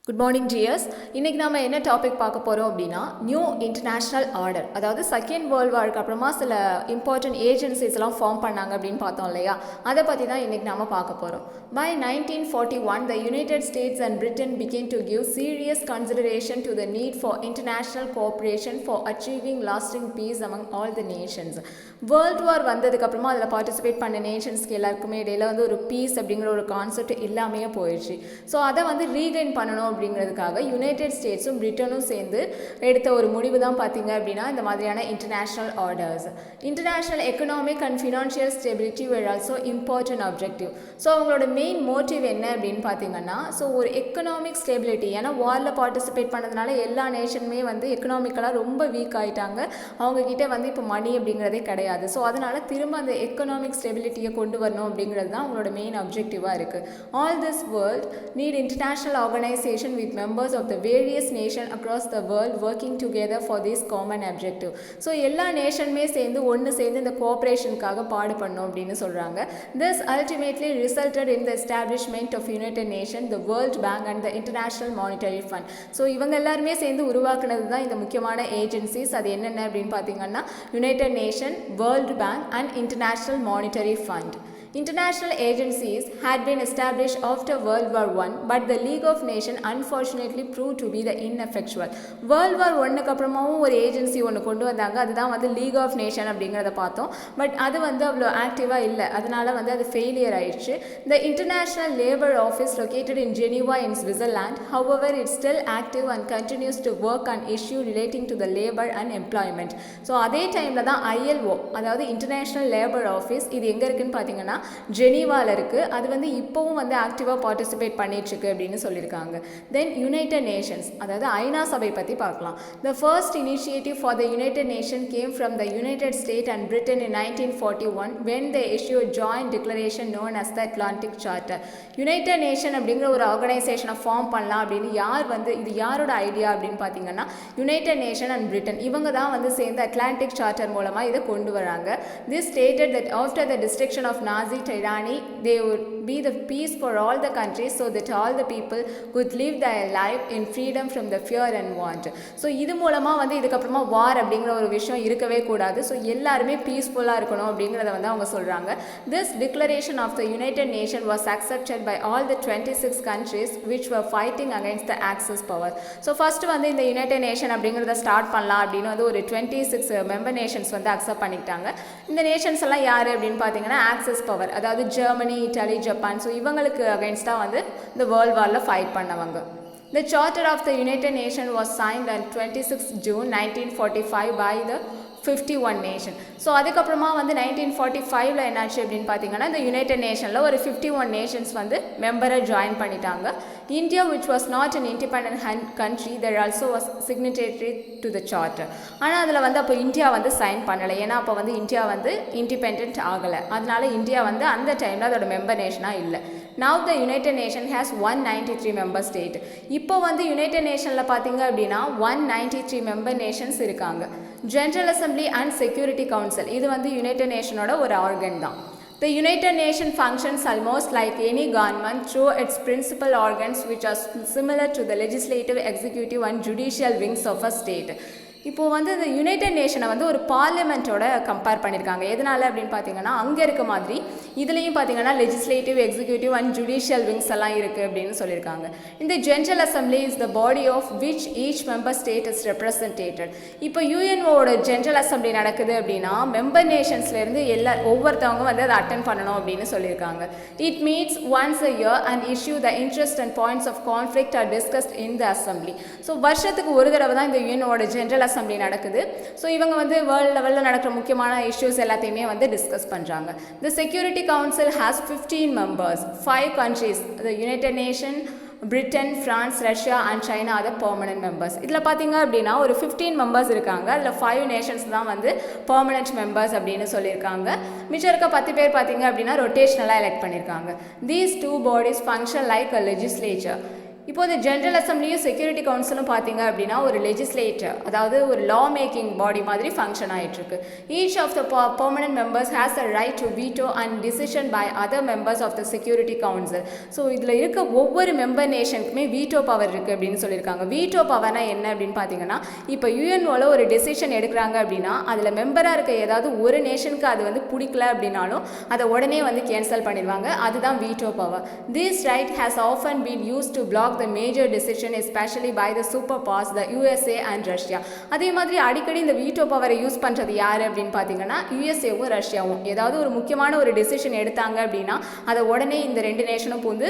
Good morning GS. இன்றைக்கி நம்ம என்ன டாபிக் பார்க்க போகிறோம் அப்படின்னா நியூ இன்டர்நேஷ்னல் ஆர்டர், அதாவது செகண்ட் வேர்ல்டு வார்க்கு அப்புறமா சில இம்பார்ட்டன்ட் ஏஜென்சிஸ்லாம் ஃபார்ம் பண்ணாங்க அப்படின்னு பார்த்தோம் இல்லையா, அதை பற்றி தான் இன்றைக்கி நம்ம பார்க்க போகிறோம். By 1941, the United States and Britain began to give serious consideration to the need for international cooperation for achieving lasting peace among all the nations. World war வந்ததுக்கப்புறமா அதில் பார்ட்டிசிபேட் பண்ண நேஷன்ஸ்க்கு எல்லாருக்குமே இடையில் ஒரு பீஸ் அப்படிங்கிற ஒரு கான்செப்ட் இல்லாமையே போயிடுச்சு. ஸோ அதை ரீகைன் பண்ணணும் அப்படிங்கிறதுக்காக யுனைடெட் ஸ்டேட்ஸும் பிரிட்டனும் சேர்ந்து எடுத்த ஒரு முடிவு தான் பார்த்தீங்க அப்படின்னா இந்த மாதிரியான international orders. International economic and financial stability were also important objective. So அவங்களோட மெயின் மோட்டிவ் என்ன அப்படின்னு பார்த்தீங்கன்னா, ஸோ ஒரு எக்கனாமிக் ஸ்டெபிலிட்டி, ஏன்னா வாரில் பார்ட்டிசிபேட் பண்ணதுனால எல்லா நேஷனுமே எக்கனாமிக்கலாக ரொம்ப வீக் ஆகிட்டாங்க. அவங்கக்கிட்ட இப்போ மணி அப்படிங்கிறதே கிடையாது. ஸோ அதனால் திரும்ப அந்த எக்கனாமிக் ஸ்டெபிலிட்டியை கொண்டு வரணும் அப்படிங்கிறது தான் அவங்களோட மெயின் அப்ஜெக்டிவாக இருக்குது. All this world need international organisation with members of the various nations across the world working together for this common objective. So எல்லா நேஷனுமே சேர்ந்து இந்த கோஆப்ரேஷனுக்காக பாடுபடணும் அப்படின்னு சொல்கிறாங்க. This ultimately resulted in the establishment of United Nations, the World Bank and the International Monetary Fund. So இவங்க எல்லாருமே சேர்ந்து உருவாக்குனது தான் இந்த முக்கியமான ஏஜென்சிஸ். அது என்னென்ன அப்படின்னு பார்த்தீங்கன்னா United nation, world bank and international monetary fund. International agencies had been established after World War I, but the League of Nations unfortunately proved to be the ineffectual. World War Iக்கு அப்புறமாவும் ஒரு agency கொண்டு வந்தாங்க, அதுதான் league of nation அப்படிங்கிறத பார்த்தோம். But அது அவ்வளோ ஆக்டிவாக இல்லை, அதனால அது ஃபெயிலியர் ஆயிடுச்சு. The International Labour Office located in Geneva in Switzerland, however it's still active and continues to work on issue relating to the labor and employment. So அதே டைமில் தான் ILO, அதாவது இன்டர்நேஷ்னல் லேபர் ஆஃபீஸ், இது எங்கே இருக்குன்னு பார்த்தீங்கன்னா ஜெனீவாவில் இருக்குது. அது இப்போவும் ஆக்டிவாக பார்ட்டிசிபேட் பண்ணிட்டுருக்கு அப்படின்னு சொல்லியிருக்காங்க. தென் யுனைடெட் நேஷன்ஸ், அதாவது ஐநா சபை பற்றி பார்க்கலாம். The first initiative for the United nation came from the United state and Britain in 1941 when they issued a joint declaration known as the Atlantic Charter. United nation அப்படிங்கிற ஒரு ஆர்கனைசேஷனை form பண்ணலாம் அப்படின்னு இது யாரோட ஐடியா அப்படின்னு பார்த்தீங்கன்னா யுனைடெட் நேஷன் அண்ட் பிரிட்டன், இவங்க தான் சேர்ந்து அட்லாண்டிக் சார்ட்டர் மூலமாக இதை கொண்டு வராங்க. This stated that after the destruction of Nazi tyranny, they would be the peace for all the countries so that all the people could live their life in freedom from the fear and want. So இது மூலமாக இதுக்கப்புறமா வார் அப்படிங்கிற ஒரு விஷயம் இருக்கவே கூடாது. So எல்லாருமே பீஸ்ஃபுல்லாக இருக்கணும் அப்படிங்கிறத அவங்க சொல்கிறாங்க. This declaration of the United Nations was accepted by all the 26 countries which were fighting against the Axis power. So first இந்த யுனைடெட் நேஷன் அப்படிங்கிறத ஸ்டார்ட் பண்ணலாம் அப்படின்னு ஒரு 26 மெம்பர் நேஷன்ஸ் அக்செப்ட் பண்ணிக்கிட்டாங்க. இந்த நேஷன்ஸ் எல்லாம் யார் அப்படின்னு பார்த்தீங்கன்னா ஆக்சிஸ் பவர், அதாவது ஜெர்மனி, இட்டாலி, ஜப்பான். ஸோ இவங்களுக்கு அகைன்ஸ்டாக இந்த வேர்ல்டு வாரில் ஃபைட் பண்ணவங்க. The Charter of the United Nations was signed on 26 June 1945 by the 51 nation. So அதுக்கப்புறமா 1945 என்னாச்சு அப்படின்னு பார்த்தீங்கன்னா இந்த யுனைடெட் நேஷனில் ஒரு 51 நேஷன்ஸ் மெம்பரை ஜாயின் பண்ணிட்டாங்க. India which was not an independent country, there also was signatory to the charter. ஆனால் அதில் அப்போ இந்தியா சைன் பண்ணலை, ஏன்னா அப்போ இந்தியா இண்டிபெண்ட் ஆகலை. அதனால இந்தியா அந்த டைமில் அதோட மெம்பர் நேஷனாக இல்லை. Now the United Nations has 193 member state. இப்போ யுனைடெட் நேஷனில் பார்த்தீங்க அப்படின்னா 193 மெம்பர் நேஷன்ஸ் இருக்காங்க. General assembly and security council, இது யுனைடெட் நேஷனோட ஒரு ஆர்கன் தான். The United Nations functions almost like any government through its principal organs which are similar to the legislative, executive and judicial wings of a state. இப்போது இந்த United நேஷனை ஒரு பார்லிமெண்ட்டோட compare பண்ணியிருக்காங்க. எதனால் அப்படின்னு பார்த்தீங்கன்னா அங்கே இருக்க மாதிரி இதுலேயும் பார்த்தீங்கன்னா legislative, executive and judicial wings எல்லாம் இருக்குது அப்படின்னு சொல்லியிருக்காங்க. இந்த general assembly is the body of which each member state is represented. இப்போ யூஎன்ஓட ஜெனரல் அசம்பிளி நடக்குது அப்படின்னா மெம்பர் நேஷன்ஸ்லேருந்து ஒவ்வொருத்தவங்க அதை அட்டென்ட் பண்ணணும் அப்படின்னு சொல்லியிருக்காங்க. It meets once a year and issue the interest and points of conflict are discussed in the assembly. So வருஷத்துக்கு ஒரு தடவை தான் இந்த யூஎன்ஓட ஜெனரல் அசம்பிளி நடக்குது. ஸோ இவங்க வேர்ல்டு லெவலில் நடக்கிற முக்கியமான இஷ்யூஸ் எல்லாத்தையுமே டிஸ்கஸ் பண்ணுறாங்க. The security council has 15 members, 5 countries, the United Nations, Britain, France, Russia and China are the permanent members. இதில் பார்த்தீங்க அப்படின்னா ஒரு 15 மெம்பர்ஸ் இருக்காங்க. அதில் 5 நேஷன்ஸ் தான் பெர்மனன்ட் மெம்பர்ஸ் அப்படின்னு சொல்லியிருக்காங்க. மிச்சம் இருக்க 10 பேர் பார்த்தீங்க அப்படின்னா ரொட்டேஷனலாக எலெக்ட் பண்ணியிருக்காங்க. These 2 bodies function like a legislature. இப்போ இந்த ஜென்ரல் அசம்பிளியும் செக்யூரிட்டி கவுன்சிலும் பார்த்தீங்க அப்படின்னா ஒரு லெஜிஸ்லேட்டர், அதாவது ஒரு லா மேக்கிங் பாடி மாதிரி ஃபங்க்ஷன் ஆகிட்டு இருக்கு. Each of the permanent members has a right to veto and decision by other members of the security council. So இதில் இருக்க ஒவ்வொரு மெம்பர் நேஷனுக்குமே வீட்டோ பவர் இருக்குது அப்படின்னு சொல்லியிருக்காங்க. வீட்டோ பவர்னா என்ன அப்படின்னு பார்த்தீங்கன்னா, இப்போ யூஎன்ஓவில் ஒரு டெசிஷன் எடுக்கிறாங்க அப்படின்னா அதில் மெம்பராக இருக்க ஏதாவது ஒரு நேஷனுக்கு அது வந்து பிடிக்கல அப்படின்னாலும் அதை உடனே வந்து கேன்சல் பண்ணிடுவாங்க. அதுதான் veto power. This right has often been used to block the major decision especially by the superpowers the USA and Russia. அதே மாதிரி அடிக்கடி இந்த வீட்டோ பவரை யூஸ் பண்ணுறது யார் அப்படின்னு பார்த்தீங்கன்னா யூஎஸ்ஏவும் ரஷ்யாவும். ஏதாவது ஒரு முக்கியமான ஒரு டெசிஷன் எடுத்தாங்க அப்படின்னா அதை உடனே இந்த ரெண்டு நேஷனும் வந்து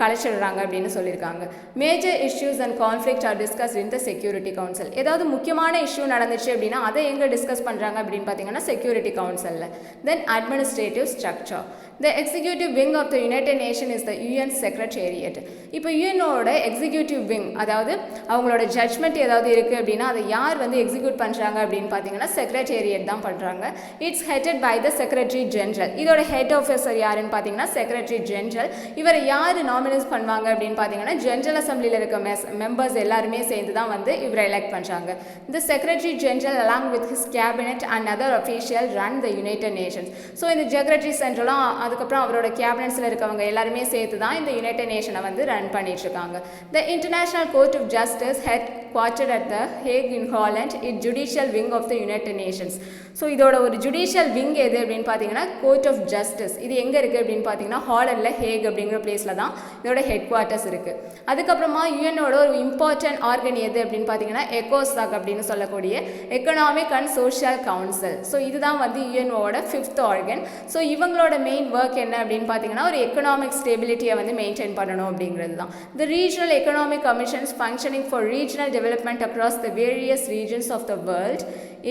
கலைச்சிடுறாங்க அப்படின்னு சொல்லியிருக்காங்க. Major issues and conflict are discussed in the security council. ஏதாவது முக்கியமான இஷ்யூ நடந்துச்சு அப்படின்னா அதை எங்கே டிஸ்கஸ் பண்ணுறாங்க அப்படின்னு பார்த்தீங்கன்னா செக்யூரிட்டி கவுன்சிலில். Then administrative structure. The executive wing of the United Nations is the UN Secretariat. இப்போ யூஎனோட எக்ஸிக்யூட்டிவ் விங், அதாவது அவங்களோட ஜட்ஜ்மெண்ட் ஏதாவது இருக்குது அப்படின்னா அதை யார் வந்து எக்ஸிக்யூட் பண்ணுறாங்க அப்படின்னு பார்த்தீங்கன்னா செக்ரட்டேரியட் தான் பண்ணுறாங்க. It's headed by the secretary general. இதோட ஹெட் ஆஃபீஸர் யாருன்னு பார்த்தீங்கன்னா செக்ரட்டரி ஜென்ரல். இவரை யார் நாமினேட் பண்ணுவாங்க அப்படின்னு பார்த்தீங்கன்னா ஜென்ரல் அசம்பிளியில் இருக்க மெம்பர்ஸ் எல்லாருமே சேர்ந்து தான் வந்து இவரை எலெக்ட் பண்ணுறாங்க. இந்த secretary general along with his cabinet and other official run the United Nations. So இந்த செக்ரட்டரி சென்ட்ரலும் அதுக்கப்புறம் அவரோட கேபினெட்ஸில் இருக்கவங்க எல்லாருமே சேர்த்து தான் இந்த யுனைடெட் நேஷனை வந்து ரன் பண்ணிட்டு இருக்காங்க. The international court of justice headquartered at the Hague in Holland it judicial wing of the United Nations. So இதோட ஒரு ஜுடிஷியல் விங் எது அப்படின்னு பார்த்தீங்கன்னா கோர்ட் ஆஃப் ஜஸ்டிஸ். இது எங்கே இருக்குது அப்படின்னு பார்த்தீங்கன்னா ஹாலண்டில் ஹேக் அப்படிங்கிற பிளேஸில் தான் இதோட ஹெட் குவார்ட்டர்ஸ் இருக்குது. அதுக்கப்புறமா யூஎனோட ஒரு இம்பார்ட்டன்ட் ஆர்கன் எது அப்படின்னு பார்த்தீங்கன்னா எக்கோசாக் அப்படின்னு சொல்லக்கூடிய economic and social council. So இதுதான் வந்து யூஎன்ஓட 5th ஆர்கன். ஸோ இவங்களோட மெயின் ஒர்க் என்ன அப்படின்னு பார்த்தீங்கன்னா ஒரு எக்கனாமிக் ஸ்டெபிலிட்டியை வந்து மெயின்டைன் பண்ணணும் அப்படிங்கிறது தான். The regional economic commissions functioning for regional development across the various regions of the world,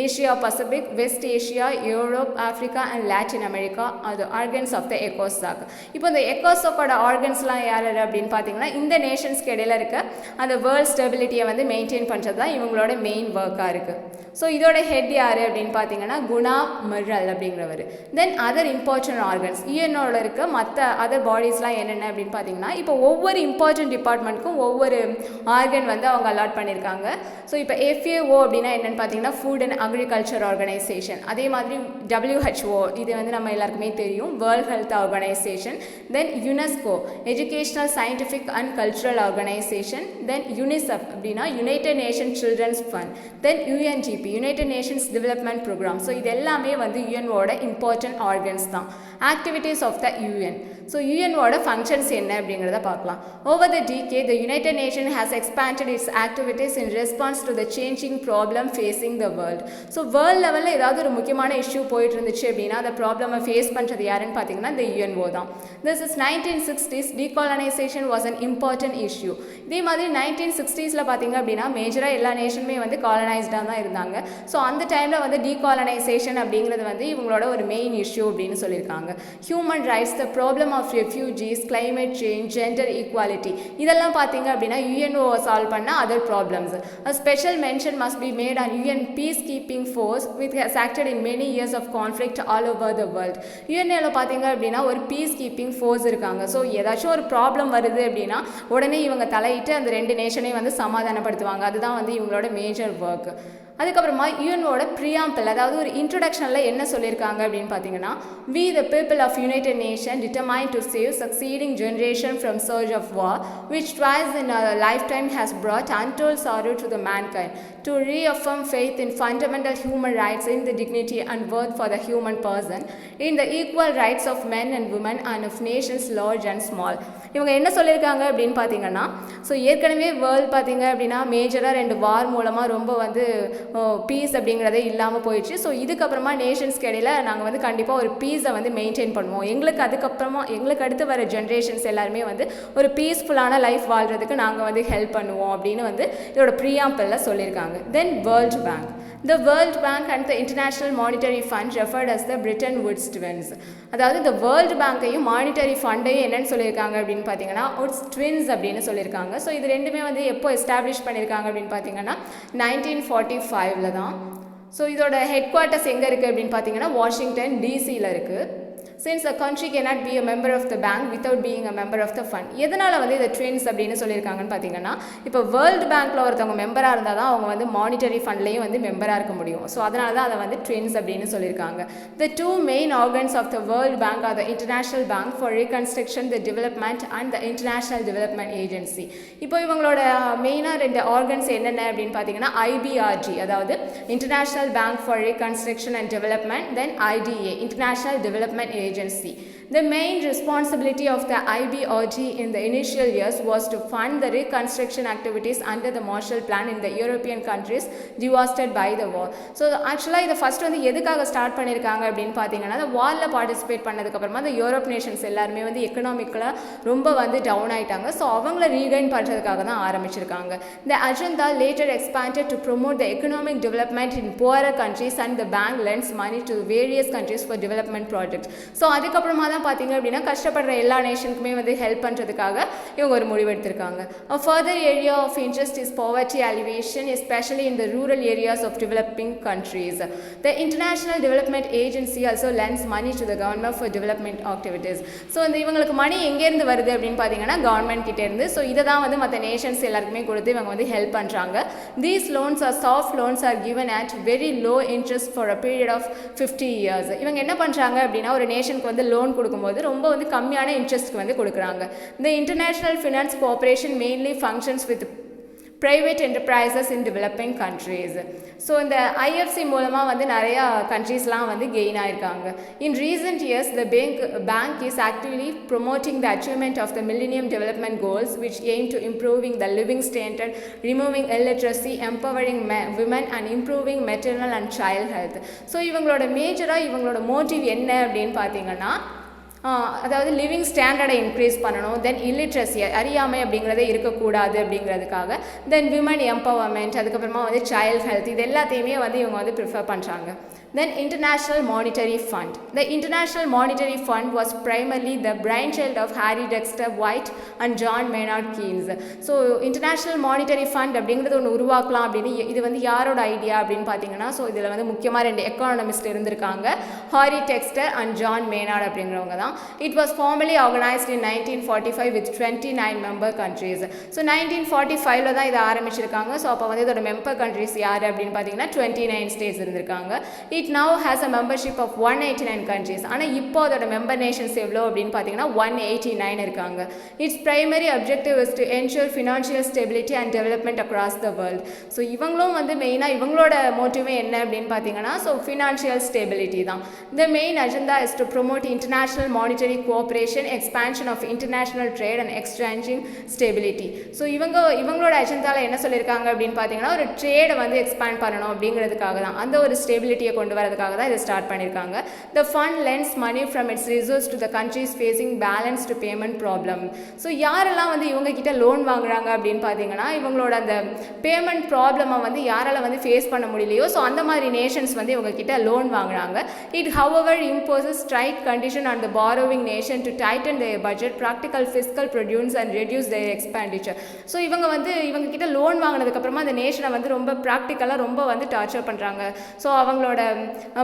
Asia Pacific, West Asia, Europe, Africa and Latin America are the organs of the எக்கோசாக். இப்போ இந்த எக்கோசாக்கோட ஆர்கன்ஸ்லாம் யார் அப்படின்னு பார்த்தீங்கன்னா இந்த நேஷன்ஸ்க்கு இடையில இருக்க அந்த வேர்ல்ட் ஸ்டெபிலிட்டியை வந்து மெயின்டைன் பண்ணுறது தான் இவங்களோட மெயின் ஒர்க்காக இருக்குது. ஸோ இதோட ஹெட் யார் அப்படின்னு பார்த்தீங்கன்னா குணா மிர்ரல் அப்படிங்கிறவர். தென் அதர் இம்பார்ட்டன்ட் ஆர்கன்ஸ் யூஎன்ஓவில் இருக்க மற்ற அதர் பாடிஸ்லாம் என்னென்ன அப்படின்னு பார்த்தீங்கன்னா இப்போ ஒவ்வொரு இம்பார்ட்டன்ட் டிபார்ட்மெண்ட்டுக்கும் ஒவ்வொரு ஆர்கன் வந்து அவங்க அலாட் பண்ணியிருக்காங்க. ஸோ இப்போ FAO அப்படின்னா என்னென்னு பார்த்தீங்கன்னா ஃபுட் அண்ட் அக்ரிகல்ச்சர் ஆர்கனைசேஷன். அதே மாதிரி WHO, இது வந்து நம்ம எல்லாருக்குமே தெரியும், world health organisation. Then UNESCO, educational scientific and cultural organisation. Then UNICEF அப்படின்னா United Nation children's fund. Then UNDP, United Nations development programme. So இது எல்லாமே வந்து யூஎன்ஓட இம்பார்ட்டன்ட் ஆர்கன்ஸ் தான். Activities of the UN. So யூஎன்ஓட ஃபங்க்ஷன்ஸ் என்ன அப்படிங்கிறத பார்க்கலாம். Over the decade, the United Nations has expanded its activities in response to the changing problem facing the world. So world லெவலில் ஏதாவது ஒரு முக்கியமான இஷ்யூ போயிட்டு இருந்துச்சு அப்படின்னா அந்த ப்ராப்ளமை ஃபேஸ் பண்ணுறது யாருன்னு பார்த்தீங்கன்னா இந்த யூஎன்ஓ தான். This is 1960s, decolonization was an important issue. இதே மாதிரி 1960s பார்த்தீங்க அப்படின்னா மேஜராக எல்லா நேஷனுமே வந்து காலனைஸ்டாக தான் இருந்தாங்க. ஸோ அந்த டைமில் வந்து டீகாலனைசேஷன் அப்படிங்கிறது வந்து இவங்களோட ஒரு மெயின் இஷ்யூ அப்படின்னு சொல்லியிருக்காங்க. Human rights, the problem of refugees, climate change, gender equality, இதெல்லாம் பார்த்தீங்க அப்படின்னா யூஎன்ஓ சால்வ் பண்ண other problems. Special mention must be made on UN peace keeping force with has acted in many years of conflict all over the world. யூஎன்ஓவில் பார்த்தீங்க அப்படின்னா ஒரு peace keeping force இருக்காங்க. So ஏதாச்சும் ஒரு ப்ராப்ளம் வருது அப்படின்னா உடனே இவங்க தலையிட்டு அந்த ரெண்டு நேஷனையும் வந்து சமாதானப்படுத்துவாங்க. அதுதான் வந்து இவங்களோட மேஜர் ஒர்க். அதுக்கப்புறமா யூஎன்ஓட ப்ரியாம்பிள், அதாவது ஒரு இன்ட்ரொடக்ஷனில் என்ன சொல்லியிருக்காங்க அப்படின்னு பார்த்தீங்கன்னா we the people of United Nations determined to save succeeding generation from surge of war which twice in a lifetime has brought untold sorrow to the mankind, to reaffirm faith in fundamental human rights, in the dignity and worth for the human person, in the equal rights of men and women and of nations large and small. இவங்க என்ன சொல்லியிருக்காங்க அப்படின்னு பார்த்தீங்கன்னா so ஏற்கனவே world பார்த்தீங்க அப்படின்னா மேஜராக 2 வார் மூலமாக ரொம்ப வந்து பீஸ் அப்படிங்கிறதே இல்லாமல் போயிடுச்சு. ஸோ இதுக்கப்புறமா நேஷன்ஸ்க்கு இடையில் நாங்கள் வந்து கண்டிப்பாக ஒரு பீஸை வந்து மெயின்டைன் பண்ணுவோம். எங்களுக்கு அடுத்து வர ஜென்ரேஷன்ஸ் எல்லாருமே வந்து ஒரு பீஸ்ஃபுல்லான லைஃப் வாழ்கிறதுக்கு நாங்கள் வந்து ஹெல்ப் பண்ணுவோம் அப்படின்னு வந்து இதோட ப்ரியாம்பிளில் சொல்லியிருக்காங்க. Then world bank. The World Bank and the International Monetary Fund referred as the Bretton Woods twins. அதாவது இந்த வேர்ல்டு பேங்கையும் மானிட்டரி ஃபண்டையும் என்னன்னு சொல்லியிருக்காங்க அப்படின்னு பார்த்தீங்கன்னா உட்ஸ் ட்வின்ஸ் அப்படின்னு சொல்லியிருக்காங்க. ஸோ இது ரெண்டுமே வந்து எப்போ எஸ்டாப்ளிஷ் பண்ணியிருக்காங்க அப்படின்னு பார்த்தீங்கன்னா 1945 தான். ஸோ இதோட ஹெட் குவார்ட்டர்ஸ் எங்கே இருக்குது அப்படின்னு பார்த்தீங்கன்னா வாஷிங்டன் டிசியில் இருக்குது. since a country cannot be a member of the bank without being a member of the fund. எதனால் வந்து இதை ட்ரெண்ட்ஸ் அப்படின்னு சொல்லியிருக்காங்கன்னு பார்த்தீங்கன்னா, இப்போ வேர்ல்டு பேங்க்கில் ஒருத்தவங்க மெம்பராக இருந்தால் தான் அவங்க வந்து மானிட்டரி ஃபண்ட்லேயும் வந்து மெம்பராக இருக்க முடியும். ஸோ அதனால தான் அதை வந்து ட்ரெண்ட்ஸ் அப்படின்னு சொல்லியிருக்காங்க. The two main organs of the World Bank are the International Bank for Reconstruction, the Development and the International Development Agency. இப்போ இவங்களோட மெயினாக 2 ஆர்கன்ஸ் என்னென்ன அப்படின்னு பார்த்தீங்கன்னா, IBRD அதாவது International Bank for Reconstruction and Development, then IDA International Development Agency. The main responsibility of the IBRD in the initial years was to fund the reconstruction activities under the Marshall Plan in the European countries devastated by the war. So actually இதை first வந்து எதுக்காக start பண்ணியிருக்காங்க அப்படின்னு பார்த்தீங்கன்னா, அந்த வாரில் participate பண்ணதுக்கப்புறமா அந்த யூரோப் நேஷன்ஸ் எல்லாருமே வந்து எக்கனாமிக்கலாக ரொம்ப வந்து டவுன் ஆகிட்டாங்க. ஸோ அவங்கள ரீகைன் பண்ணுறதுக்காக தான் ஆரம்பிச்சிருக்காங்க. The agenda later expanded to promote the economic development in poorer countries and the bank lends money to various countries for development projects. So அதுக்கப்புறமா தான் பார்த்தீங்க அப்படின்னா கஷ்டப்படுற எல்லா நேஷனுக்குமே வந்து ஹெல்ப் பண்ணுறதுக்காக இவங்க ஒரு முடிவு எடுத்திருக்காங்க. A further area of interest is poverty alleviation, especially in the rural areas of developing countries. The International Development Agency also lends money to the government for development activities. So இந்த இவங்களுக்கு மணி எங்கேருந்து வருது அப்படின்னு பார்த்தீங்கன்னா கவர்மெண்ட் கிட்டேருந்து. So இதை தான் வந்து மற்ற நேஷன்ஸ் எல்லாருக்குமே கொடுத்து இவங்க வந்து ஹெல்ப் பண்ணுறாங்க. These loans are soft loans are given at very low interest for a period of 50 years. இவங்க என்ன பண்ணுறாங்க அப்படின்னா ஒரு நேஷனுக்கு வந்து லோன் கொடுக்கும்போது ரொம்ப வந்து கம்மியான இன்ட்ரெஸ்ட்க்கு வந்து கொடுக்குறாங்க. The International Finance Corporation mainly functions with private enterprises in developing countries. So இந்த IFC மூலமாக வந்து நிறையா கண்ட்ரீஸ்லாம் வந்து கெயின் ஆயிருக்காங்க. In recent years, the bank is actively promoting the achievement of the Millennium Development Goals, which aim to improving the living standard, removing illiteracy, empowering women and improving maternal and child health. So இவங்களோட மேஜராக இவங்களோட motive என்ன அப்படின்னு பார்த்தீங்கன்னா, அதாவது living ஸ்டாண்டர்டை increase பண்ணணும், தென் illiteracy அறியாமை அப்படிங்கிறதே இருக்கக்கூடாது அப்படிங்கிறதுக்காக, தென் விமன் எம்பவர்மெண்ட், அதுக்கப்புறமா வந்து சைல்ட் ஹெல்த், இது எல்லாத்தையுமே வந்து இவங்க வந்து ப்ரிஃபர் பண்ணுறாங்க. Then International Monetary Fund. The International Monetary Fund was primarily the brainchild of Harry Dexter White and John Maynard Keynes. So International Monetary Fund அப்படிங்கிறது ஒன்று உருவாக்கலாம் அப்படின்னு இது வந்து யாரோட ஐடியா அப்படின்னு பார்த்தீங்கன்னா, ஸோ இதில் வந்து முக்கியமாக 2 எக்கானமிஸ்ட் இருந்திருக்காங்க, Harry Dexter and John Maynard அப்படிங்கிறவங்க தான். It was formally organised in 1945 with 29 member countries. So 1945 தான் இதை ஆரம்பிச்சிருக்காங்க. ஸோ அப்போ வந்து இதோட மெம்பர் கண்ட்ரிஸ் யார் அப்படின்னு பார்த்தீங்கன்னா 29 ஸ்டேட்ஸ் இருந்திருக்காங்க. It now has a membership of 189 countries. ஆனால் இப்போ அதோட மெம்பர் நேஷன்ஸ் எவ்வளோ அப்படின்னு பார்த்தீங்கன்னா 189 இருக்காங்க. Its primary objective is to ensure financial stability and development across the world. So இவங்களும் வந்து மெயினாக இவங்களோட மோட்டிவே என்ன அப்படின்னு பார்த்தீங்கன்னா, ஸோ ஃபினான்ஷியல் ஸ்டெபிலிட்டி தான். The main agenda is to promote international monetary cooperation, expansion of international trade and exchanging stability. So இவங்களோட அஜெண்டாவில் என்ன சொல்லியிருக்காங்க அப்படின்னு பார்த்தீங்கன்னா, ஒரு ட்ரேடை வந்து எக்ஸ்பேண்ட் பண்ணணும் அப்படிங்கிறதுக்காக தான், அந்த ஒரு ஸ்டெபிலிட்டியை கொண்டு வரதுக்காக தான் இதை ஸ்டார்ட் பண்ணியிருக்காங்க. The fund lends money from its reserves to the countries facing balanced payment problem. So யாரெல்லாம் வந்து இவங்க கிட்ட லோன் வாங்குறாங்க அப்படின்னு பார்த்தீங்கன்னா, இவங்களோட அந்த பேமெண்ட் ப்ராப்ளமை வந்து யாரால வந்து ஃபேஸ் பண்ண முடியலையோ, ஸோ அந்த மாதிரி நேஷன்ஸ் வந்து இவங்க கிட்ட லோன் வாங்குறாங்க. It however imposes strict condition on the borrowing nation to tighten their budget, practical fiscal prudence and reduce their expenditure. So இவங்க கிட்ட லோன் வாங்கினதுக்கப்புறமா அந்த நேஷனை வந்து ரொம்ப ப்ராக்டிக்கலாக ரொம்ப வந்து டார்ச்சர் பண்ணுறாங்க. ஸோ அவங்களோட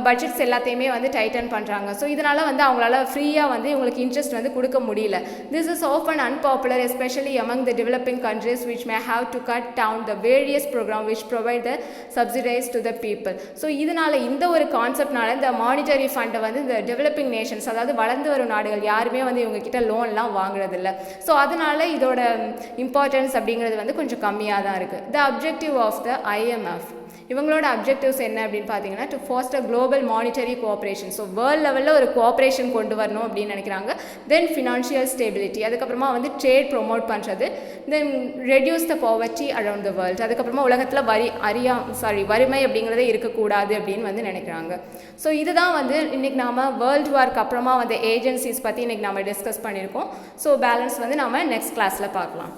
பட்ஜெட்ஸ் எல்லாத்தையுமே வந்து டைட்டன் பண்ணுறாங்க. ஸோ இதனால் வந்து அவங்களால ஃப்ரீயாக வந்து இவங்களுக்கு இன்ட்ரெஸ்ட் வந்து கொடுக்க முடியல. This is often unpopular, especially among the developing countries which may have to cut down the various programs which provide the subsidies to the people. So இதனால் இந்த ஒரு கான்செப்ட்னால இந்த மானிட்டரி ஃபண்டை வந்து இந்த டெவலப்பிங் நேஷன்ஸ், அதாவது வளர்ந்து வரும் நாடுகள் யாருமே வந்து இவங்க கிட்ட லோன்லாம் வாங்குறதில்ல. ஸோ அதனால இதோட இம்பார்ட்டன்ஸ் அப்படிங்கிறது வந்து கொஞ்சம் கம்மியாக தான் இருக்குது. The objective of the IMF, இவங்களோட அப்ஜெக்டிவ்ஸ் என்ன அப்படின்னு பார்த்தீங்கன்னா, to foster global monetary cooperation. So world லெவலில் ஒரு கோஆப்ரேஷன் கொண்டு வரணும் அப்படின்னு நினைக்கிறாங்க. தென் ஃபினான்ஷியல் ஸ்டெபிலிட்டி, அதுக்கப்புறமா வந்து ட்ரேட் ப்ரொமோட் பண்ணுறது, then reduce the poverty around the world, அதுக்கப்புறமா உலகத்தில் வறுமை அப்படிங்கிறதே இருக்கக்கூடாது அப்படின்னு வந்து நினைக்கிறாங்க. ஸோ இதுதான் வந்து இன்றைக்கி நாம் வேர்ல்டு வார்க்கு அப்புறமா வந்து ஏஜென்சிஸ் பற்றி இன்றைக்கி நம்ம டிஸ்கஸ் பண்ணியிருக்கோம். ஸோ பேலன்ஸ் வந்து நாம் நெக்ஸ்ட் கிளாஸில் பார்க்கலாம்.